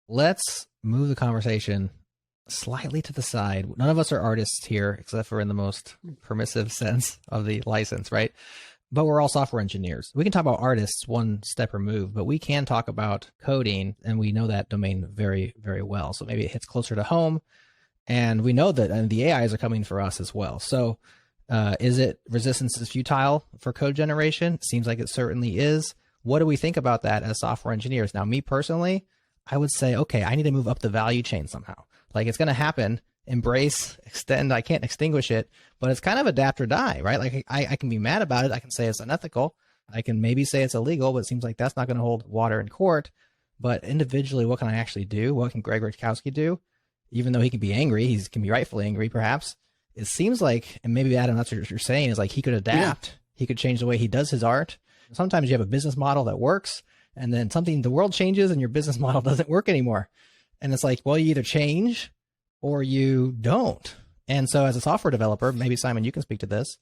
let's move the conversation slightly to the side. None of us are artists here, except for in the most permissive sense of the license, right? But we're all software engineers. We can talk about artists one step removed, but we can talk about coding, and we know that domain very, very well. So maybe it hits closer to home, and we know that and the AIs are coming for us as well. So is it resistance is futile for code generation? Seems like it certainly is. What do we think about that as software engineers? Now, me personally, I would say, okay, I need to move up the value chain somehow. Like, it's going to happen. Embrace, extend. I can't extinguish it, but it's kind of adapt or die, right? Like, I can be mad about it. I can say it's unethical. I can maybe say it's illegal, but it seems like that's not going to hold water in court. But individually, what can I actually do? What can Greg Rutkowski do? Even though he can be angry, he can be rightfully angry, perhaps. It seems like, and maybe Adam, that's what you're saying, is like he could adapt. Yeah. He could change the way he does his art. Sometimes you have a business model that works, and then the world changes and your business model doesn't work anymore. And it's like, well, you either change or you don't. And so as a software developer, maybe Simon, you can speak to this.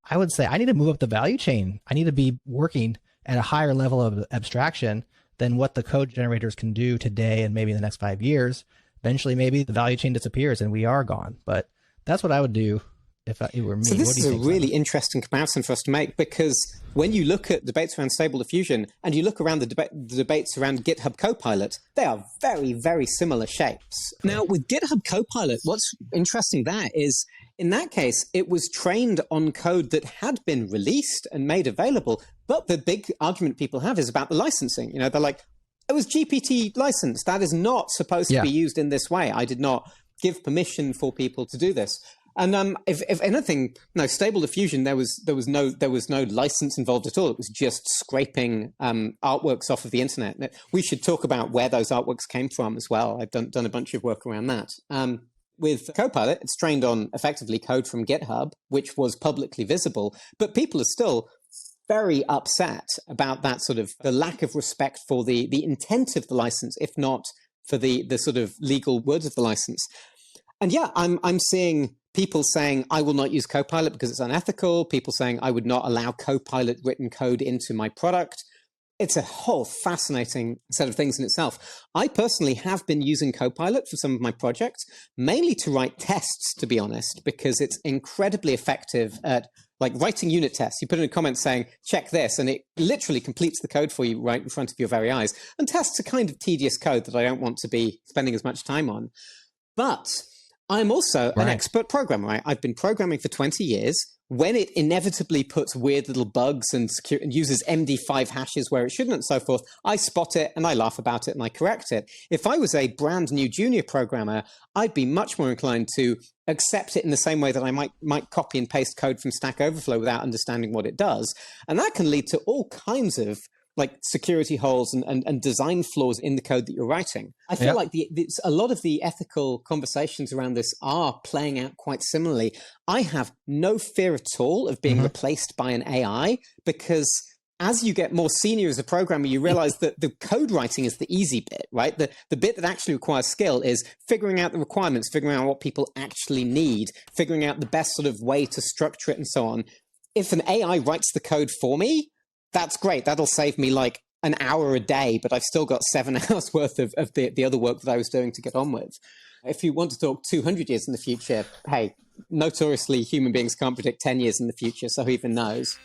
I would say I need to move up the value chain. I need to be working at a higher level of abstraction than what the code generators can do today and maybe in the next 5 years. Eventually, maybe the value chain disappears and we are gone. But that's what I would do if it were me. So this is a really interesting comparison for us to make, because when you look at debates around Stable Diffusion and you look around the debates around GitHub Copilot, they are very, very similar shapes. Now, with GitHub Copilot, what's interesting there is, in that case, it was trained on code that had been released and made available. But the big argument people have is about the licensing. You know, they're like, it was GPT licensed. That is not supposed to be used in this way. I did not give permission for people to do this. And if anything, no, Stable Diffusion, there was no license involved at all. It was just scraping artworks off of the internet. We should talk about where those artworks came from as well. I've done a bunch of work around that. With Copilot, it's trained on effectively code from GitHub, which was publicly visible, but people are still very upset about that sort of the lack of respect for the intent of the license, if not for the sort of legal words of the license. And yeah, I'm seeing people saying, I will not use Copilot because it's unethical. People saying, I would not allow Copilot written code into my product. It's a whole fascinating set of things in itself. I personally have been using Copilot for some of my projects, mainly to write tests, to be honest, because it's incredibly effective at like writing unit tests. You put in a comment saying, check this, and it literally completes the code for you right in front of your very eyes. And tests are kind of tedious code that I don't want to be spending as much time on. But I'm also an expert programmer. Right? I've been programming for 20 years. When it inevitably puts weird little bugs and uses MD5 hashes where it shouldn't and so forth, I spot it and I laugh about it and I correct it. If I was a brand new junior programmer, I'd be much more inclined to accept it in the same way that I might copy and paste code from Stack Overflow without understanding what it does. And that can lead to all kinds of like security holes and design flaws in the code that you're writing. I feel like a lot of the ethical conversations around this are playing out quite similarly. I have no fear at all of being replaced by an AI, because as you get more senior as a programmer, you realize that the code writing is the easy bit, right? The bit that actually requires skill is figuring out the requirements, figuring out what people actually need, figuring out the best sort of way to structure it and so on. If an AI writes the code for me, that's great. That'll save me like an hour a day, but I've still got 7 hours worth of the other work that I was doing to get on with. If you want to talk 200 years in the future, hey, notoriously human beings can't predict 10 years in the future, so who even knows?